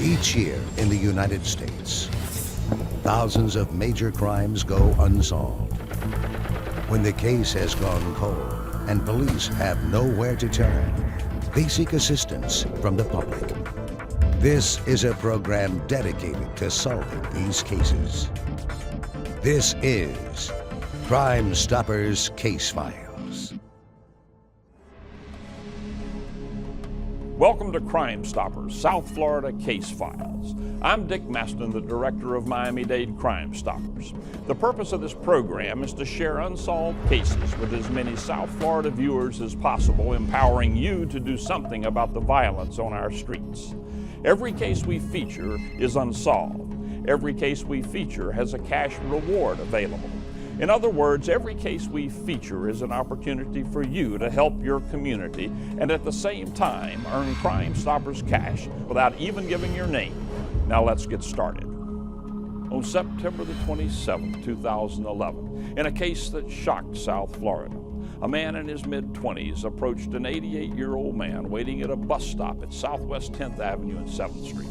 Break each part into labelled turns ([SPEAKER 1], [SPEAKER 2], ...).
[SPEAKER 1] Each year in the United States, thousands of major crimes go unsolved. When the case has gone cold and police have nowhere to turn, they seek assistance from the public. This is a program dedicated to solving these cases. This is Crime Stoppers Case Files.
[SPEAKER 2] Welcome to Crime Stoppers, South Florida Case Files. I'm Dick Maston, the director of Miami-Dade Crime Stoppers. The purpose of this program is to share unsolved cases with as many South Florida viewers as possible, empowering you to do something about the violence on our streets. Every case we feature is unsolved. Every case we feature has a cash reward available. In other words, every case we feature is an opportunity for you to help your community and at the same time earn Crime Stoppers cash without even giving your name. Now let's get started. On September the 27th, 2011, in a case that shocked South Florida, a man in his mid-20s approached an 88-year-old man waiting at a bus stop at Southwest 10th Avenue and 7th Street.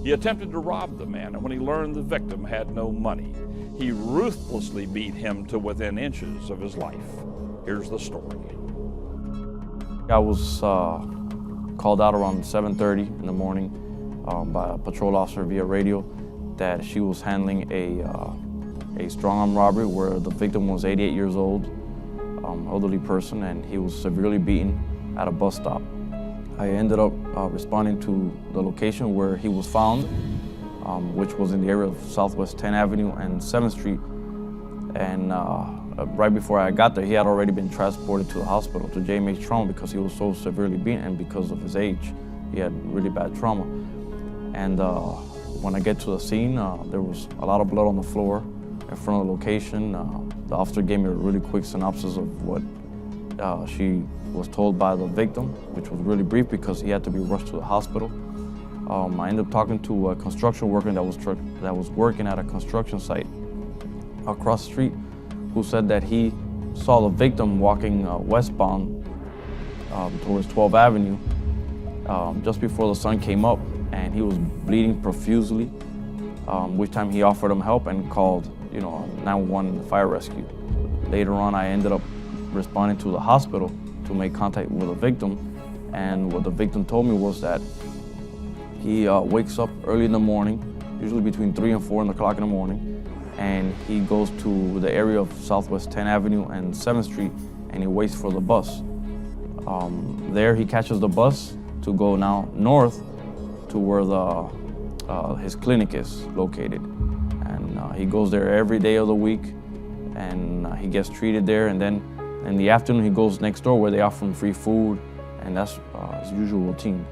[SPEAKER 2] He attempted to rob the man, and when he learned the victim had no money, he ruthlessly beat him to within inches of his life. Here's the story.
[SPEAKER 3] I was called out around 7:30 in the morning by a patrol officer via radio that she was handling a strong-arm robbery where the victim was 88 years old, elderly person, and he was severely beaten at a bus stop. I ended up responding to the location where he was found, which was in the area of Southwest 10th Avenue and 7th Street. And right before I got there, he had already been transported to the hospital, to JMH Trauma, because he was so severely beaten and because of his age. He had really bad trauma. And when I get to the scene, there was a lot of blood on the floor in front of the location. The officer gave me a really quick synopsis of what she was told by the victim, which was really brief because he had to be rushed to the hospital. I ended up talking to a construction worker that was working at a construction site across the street, who said that he saw the victim walking westbound towards 12th Avenue just before the sun came up, and he was bleeding profusely, which time he offered him help and called 911 fire rescue. Later on, I ended up responding to the hospital to make contact with the victim, and what the victim told me was that he wakes up early in the morning, usually between 3 and 4 o'clock in the morning, and he goes to the area of Southwest 10th Avenue and 7th Street, and he waits for the bus. There he catches the bus to go now north to where his clinic is located. And he goes there every day of the week, and he gets treated there, and then in the afternoon he goes next door where they offer him free food, and that's his usual routine.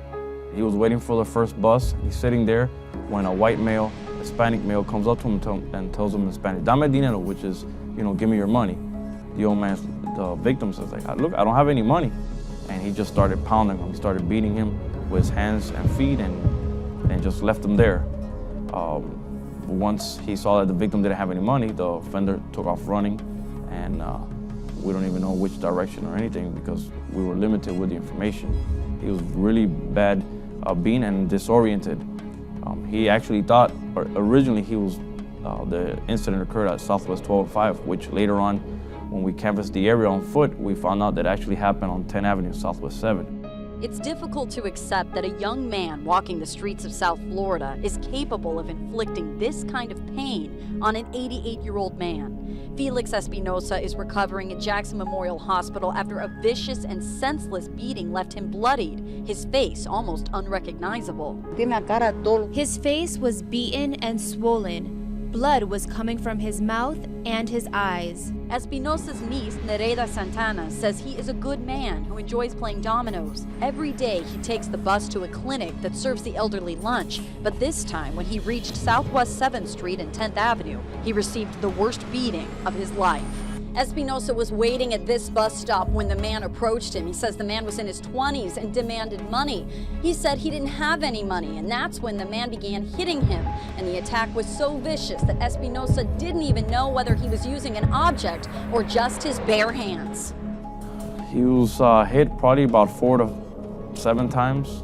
[SPEAKER 3] He was waiting for the first bus. He's sitting there when a white male, Hispanic male, comes up to him and tells him in Spanish, "Dame dinero," which is, give me your money. The victim says, "Look, I don't have any money." And he just started pounding him. He started beating him with his hands and feet and just left him there. Once he saw that the victim didn't have any money, the offender took off running, and we don't even know which direction or anything because we were limited with the information. He was really bad beaten and disoriented. He actually thought, originally the incident occurred at Southwest 1205, which later on, when we canvassed the area on foot, we found out that it actually happened on 10th Avenue, Southwest 7.
[SPEAKER 4] It's difficult to accept that a young man walking the streets of South Florida is capable of inflicting this kind of pain on an 88-year-old man. Felix Espinosa is recovering at Jackson Memorial Hospital after a vicious and senseless beating left him bloodied, his face almost unrecognizable.
[SPEAKER 5] His face was beaten and swollen. Blood was coming from his mouth and his eyes.
[SPEAKER 4] Espinosa's niece, Nereida Santana, says he is a good man who enjoys playing dominoes. Every day he takes the bus to a clinic that serves the elderly lunch, but this time when he reached Southwest 7th Street and 10th Avenue, he received the worst beating of his life. Espinosa was waiting at this bus stop when the man approached him. He says the man was in his 20s and demanded money. He said he didn't have any money, and that's when the man began hitting him. And the attack was so vicious that Espinosa didn't even know whether he was using an object or just his bare hands.
[SPEAKER 3] He was hit probably about 4 to 7 times.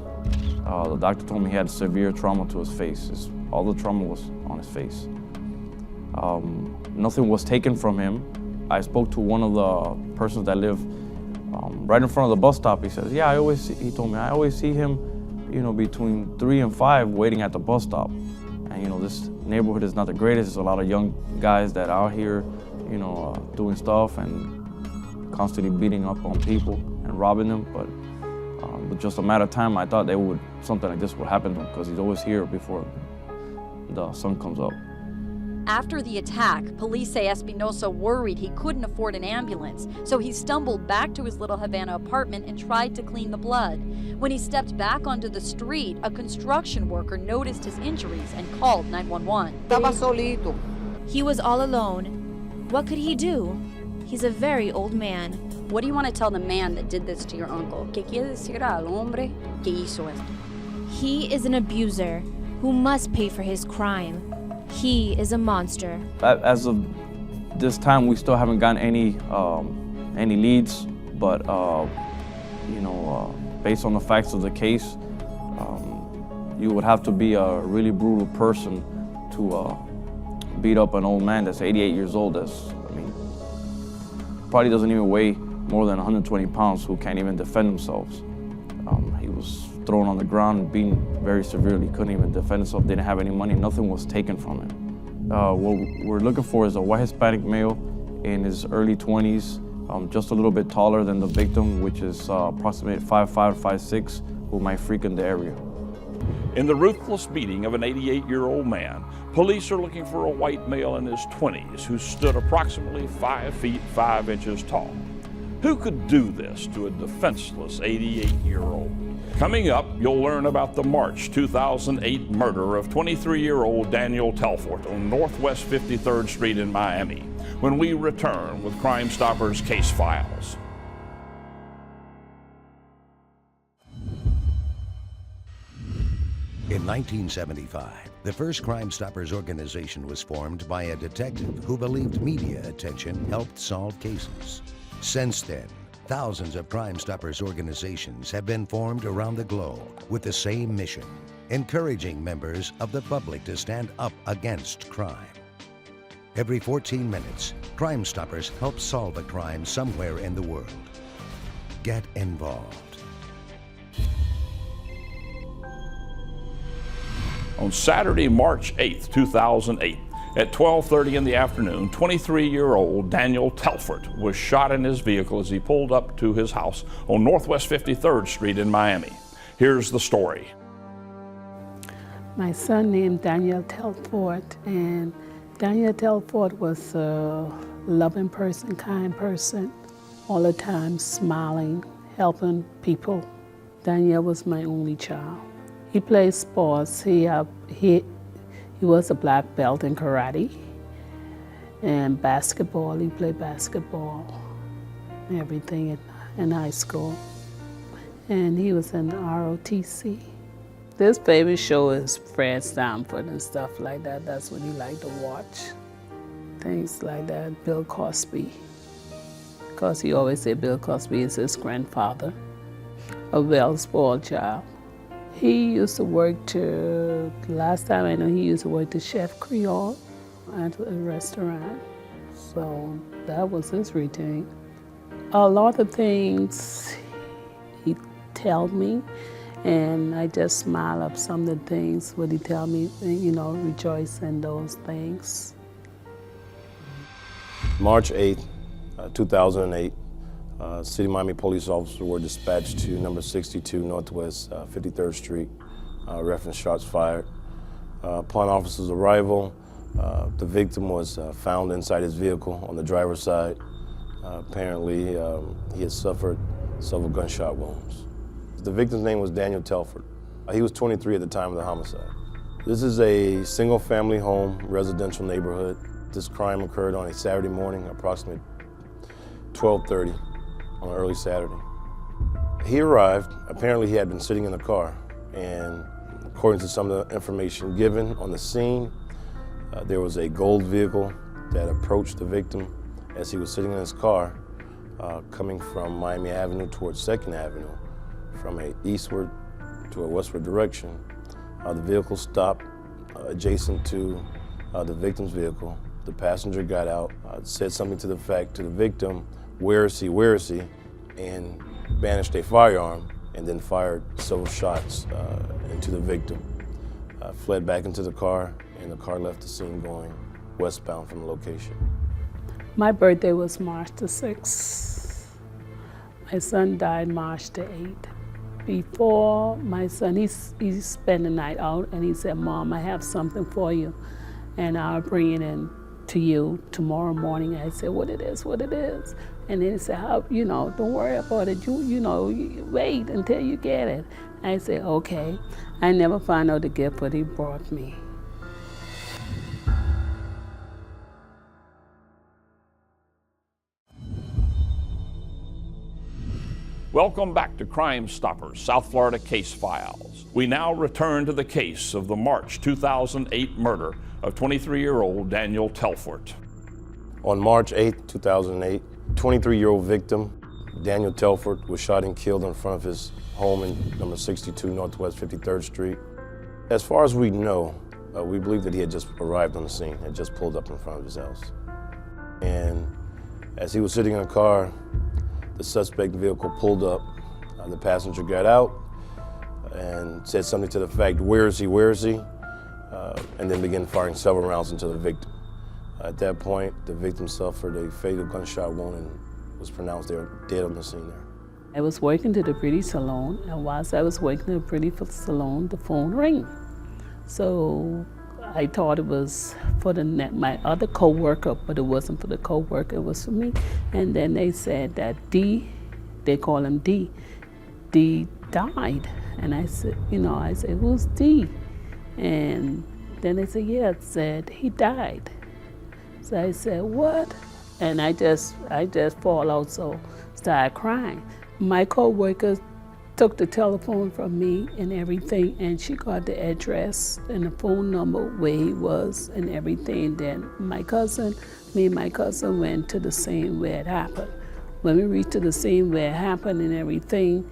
[SPEAKER 3] The doctor told me he had severe trauma to his face. All the trauma was on his face. Nothing was taken from him. I spoke to one of the persons that live right in front of the bus stop. He says, yeah, he told me, I always see him, between 3 and 5 waiting at the bus stop. And, this neighborhood is not the greatest. There's a lot of young guys that are out here, doing stuff and constantly beating up on people and robbing them. But with just a matter of time, I thought something like this would happen to him because he's always here before the sun comes up.
[SPEAKER 4] After the attack, police say Espinosa worried he couldn't afford an ambulance, so he stumbled back to his Little Havana apartment and tried to clean the blood. When he stepped back onto the street, a construction worker noticed his injuries and called 911.
[SPEAKER 6] Estaba solito.
[SPEAKER 5] He was all alone. What could he do? He's a very old man.
[SPEAKER 4] What do you want to tell the man that did this to your uncle? ¿Qué quiere decir al hombre que hizo esto?
[SPEAKER 5] He is an abuser who must pay for his crime. He is a monster.
[SPEAKER 3] As of this time, we still haven't gotten any leads, but based on the facts of the case, you would have to be a really brutal person to beat up an old man that's 88 years old. Probably doesn't even weigh more than 120 pounds, who can't even defend themselves. He was thrown on the ground, beaten very severely, couldn't even defend himself, didn't have any money, nothing was taken from him. What we're looking for is a white Hispanic male in his early 20s, just a little bit taller than the victim, which is approximately 5'5", 5'6", who might frequent the area.
[SPEAKER 2] In the ruthless beating of an 88-year-old man, police are looking for a white male in his 20s who stood approximately 5 feet 5 inches tall. Who could do this to a defenseless 88-year-old? Coming up, you'll learn about the March 2008 murder of 23-year-old Daniel Telfort on Northwest 53rd Street in Miami when we return with Crime Stoppers Case Files.
[SPEAKER 1] In 1975, the first Crime Stoppers organization was formed by a detective who believed media attention helped solve cases. Since then, thousands of Crime Stoppers organizations have been formed around the globe with the same mission, encouraging members of the public to stand up against crime. Every 14 minutes, Crime Stoppers help solve a crime somewhere in the world. Get involved.
[SPEAKER 2] On Saturday, March 8th, 2008, at 12:30 in the afternoon, 23-year-old Daniel Telfort was shot in his vehicle as he pulled up to his house on Northwest 53rd Street in Miami. Here's the story.
[SPEAKER 7] My son named Daniel Telfort, and Daniel Telfort was a loving person, kind person, all the time smiling, helping people. Daniel was my only child. He played sports. He was a black belt in karate and basketball. He played basketball, everything in high school. And he was in the ROTC. This favorite show is Fred Sanford and stuff like that. That's what he liked to watch. Things like that. Bill Cosby. Because he always said Bill Cosby is his grandfather, a well-spoiled child. He used to work last time I know, he used to work to Chef Creole at a restaurant. So that was his routine. A lot of things he tell me, and I just smile up some of the things what he tell me, rejoice in those things.
[SPEAKER 8] March 8th, 2008. City Miami police officers were dispatched to number 62 Northwest 53rd Street, reference shots fired. Upon officers' arrival, the victim was found inside his vehicle on the driver's side. Apparently, he had suffered several gunshot wounds. The victim's name was Daniel Telfort. He was 23 at the time of the homicide. This is a single-family home, residential neighborhood. This crime occurred on a Saturday morning, approximately 12:30. On early Saturday. He arrived, apparently he had been sitting in the car, and according to some of the information given on the scene, there was a gold vehicle that approached the victim as he was sitting in his car, coming from Miami Avenue towards 2nd Avenue, from an eastward to a westward direction. The vehicle stopped adjacent to the victim's vehicle. The passenger got out, said something to the victim, where is he, and brandished a firearm and then fired several shots into the victim. Fled back into the car, and the car left the scene going westbound from the location.
[SPEAKER 7] My birthday was March the 6th. My son died March the 8th. Before my son, he spent the night out, and he said, Mom, I have something for you, and I'll bring it in to you tomorrow morning. I said, what it is? And then he said, don't worry about it. You wait until you get it. I said, okay. I never found out the gift what he brought me.
[SPEAKER 2] Welcome back to Crime Stoppers, South Florida Case Files. We now return to the case of the March 2008 murder of 23-year-old Daniel Telfort.
[SPEAKER 8] On March 8, 2008, 23-year-old victim, Daniel Telfort, was shot and killed in front of his home in number 62 Northwest 53rd Street. As far as we know, we believe that he had just arrived on the scene, had just pulled up in front of his house. And as he was sitting in a car, the suspect vehicle pulled up. The passenger got out and said something to the effect, where is he? And then began firing several rounds into the victim. At that point, the victim suffered a fatal gunshot wound and was pronounced dead on the scene there.
[SPEAKER 7] I was working to the pretty salon, and whilst I was working to the pretty salon, the phone rang. So I thought it was for my other co-worker, but it wasn't for the co-worker, it was for me. And then they said that they call him D died. And I said, who's D? And then they said, yeah, it said he died. So I said, what? And I just fall out, so started crying. My co-worker took the telephone from me and everything, and she got the address and the phone number where he was and everything. Then me and my cousin went to the scene where it happened. When we reached to the scene where it happened and everything,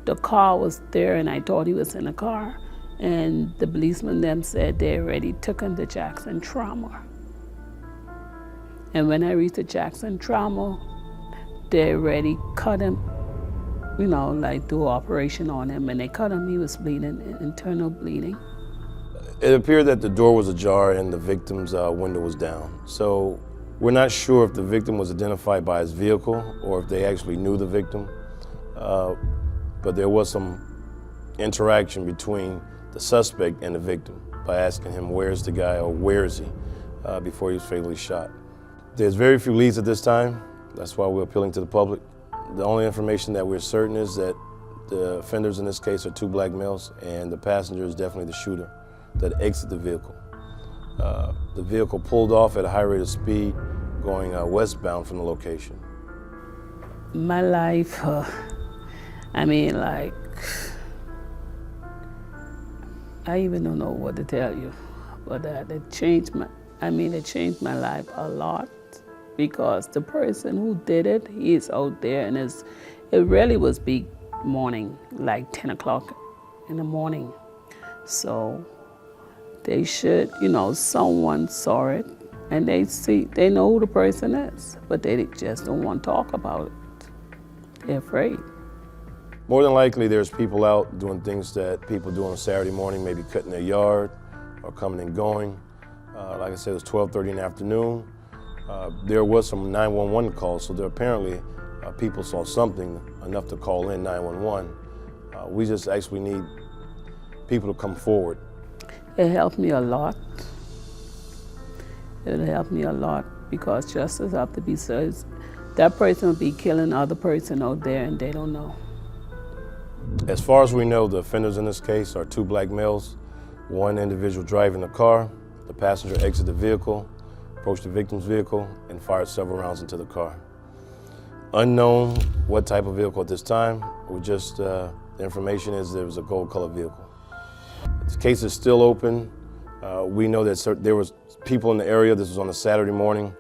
[SPEAKER 7] the car was there, and I thought he was in the car. And the policeman them said they already took him to Jackson Trauma. And when I reached the Jackson Trauma, they already cut him, do operation on him. And they cut him, he was bleeding, internal bleeding.
[SPEAKER 8] It appeared that the door was ajar and the victim's window was down. So we're not sure if the victim was identified by his vehicle or if they actually knew the victim. But there was some interaction between the suspect and the victim by asking him, where's the guy, or where is he, before he was fatally shot. There's very few leads at this time. That's why we're appealing to the public. The only information that we're certain is that the offenders in this case are two black males, and the passenger is definitely the shooter that exited the vehicle. The vehicle pulled off at a high rate of speed, going westbound from the location.
[SPEAKER 7] My life, I even don't know what to tell you, but it changed my life a lot, because the person who did it, he is out there, and it really was big morning, like 10 o'clock in the morning. So they should, someone saw it, and they know who the person is, but they just don't want to talk about it. They're afraid.
[SPEAKER 8] More than likely, there's people out doing things that people do on a Saturday morning, maybe cutting their yard or coming and going. Like I said, it was 12:30 in the afternoon. There was some 911 calls, so there apparently people saw something enough to call in 911. We just actually need people to come forward.
[SPEAKER 7] It helped me a lot. It helped me a lot, because justice has to be served. That person will be killing the other person out there, and they don't know.
[SPEAKER 8] As far as we know, the offenders in this case are two black males, one individual driving the car. The passenger exited the vehicle, approached the victim's vehicle, and fired several rounds into the car. Unknown what type of vehicle at this time. The information is there was a gold-colored vehicle. The case is still open. We know that there was people in the area. This was on a Saturday morning.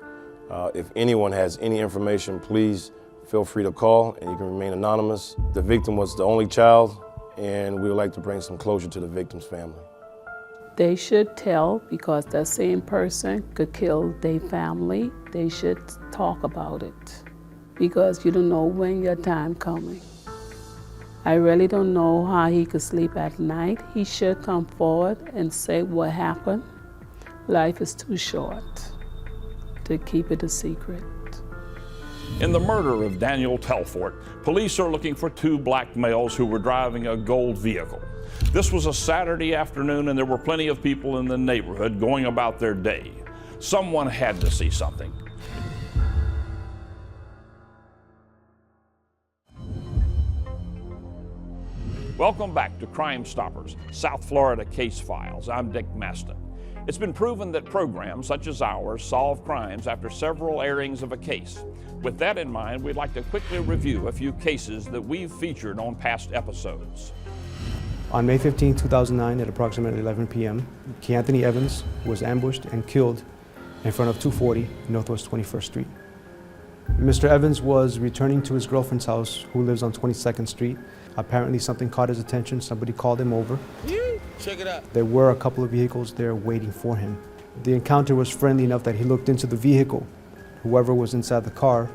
[SPEAKER 8] If anyone has any information, please feel free to call, and you can remain anonymous. The victim was the only child, and we would like to bring some closure to the victim's family.
[SPEAKER 7] They should tell, because that same person could kill their family. They should talk about it, because you don't know when your time coming. I really don't know how he could sleep at night. He should come forward and say what happened. Life is too short to keep it a secret.
[SPEAKER 2] In the murder of Daniel Telfort, police are looking for 2 black males who were driving a gold vehicle. This was a Saturday afternoon, and there were plenty of people in the neighborhood going about their day. Someone had to see something. Welcome back to Crime Stoppers, South Florida Case Files. I'm Dick Maston. It's been proven that programs such as ours solve crimes after several airings of a case. With that in mind, we'd like to quickly review a few cases that we've featured on past episodes.
[SPEAKER 6] On May 15, 2009, at approximately 11 p.m., Keanthony Evans was ambushed and killed in front of 240 Northwest 21st Street. Mr. Evans was returning to his girlfriend's house, who lives on 22nd Street. Apparently something caught his attention. Somebody called him over.
[SPEAKER 9] Check it out.
[SPEAKER 6] There were a couple of vehicles there waiting for him. The encounter was friendly enough that he looked into the vehicle. Whoever was inside the car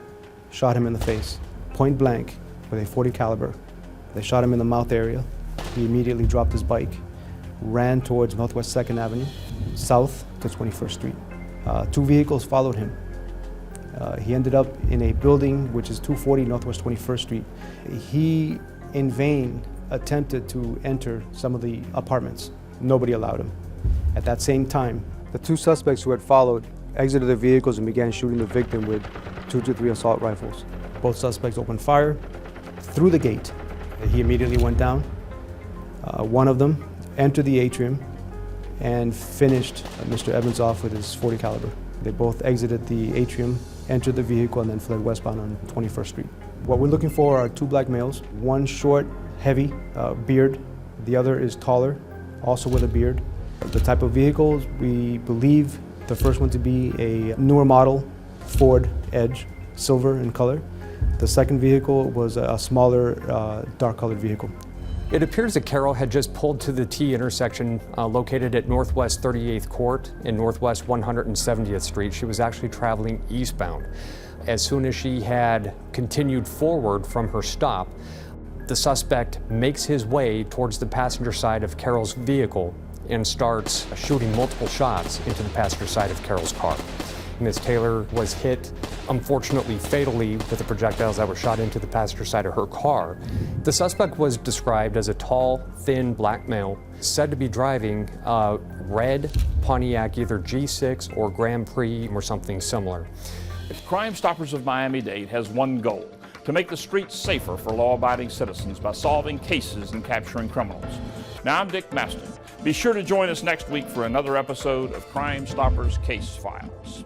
[SPEAKER 6] shot him in the face, point blank, with a .40 caliber. They shot him in the mouth area. He immediately dropped his bike, ran towards Northwest 2nd Avenue, south to 21st Street. 2 vehicles followed him. He ended up in a building which is 240 Northwest 21st Street. He, in vain, attempted to enter some of the apartments. Nobody allowed him. At that same time, the 2 suspects who had followed exited their vehicles and began shooting the victim with 2 to 3 assault rifles. Both suspects opened fire through the gate. He immediately went down. One of them entered the atrium and finished Mr. Evans off with his .40 caliber. They both exited the atrium, entered the vehicle, and then fled westbound on 21st Street. What we're looking for are 2 black males, one short, heavy, beard. The other is taller, also with a beard. The type of vehicles, we believe the first one to be a newer model Ford Edge, silver in color. The second vehicle was a smaller, dark-colored vehicle.
[SPEAKER 10] It appears that Carol had just pulled to the T intersection located at Northwest 38th Court and Northwest 170th Street. She was actually traveling eastbound. As soon as she had continued forward from her stop, the suspect makes his way towards the passenger side of Carol's vehicle and starts shooting multiple shots into the passenger side of Carol's car. Ms. Taylor was hit, unfortunately fatally, with the projectiles that were shot into the passenger side of her car. The suspect was described as a tall, thin black male, said to be driving a red Pontiac, either G6 or Grand Prix or something similar.
[SPEAKER 2] Crime Stoppers of Miami-Dade has one goal: to make the streets safer for law-abiding citizens by solving cases and capturing criminals. Now, I'm Dick Maston. Be sure to join us next week for another episode of Crime Stoppers Case Files.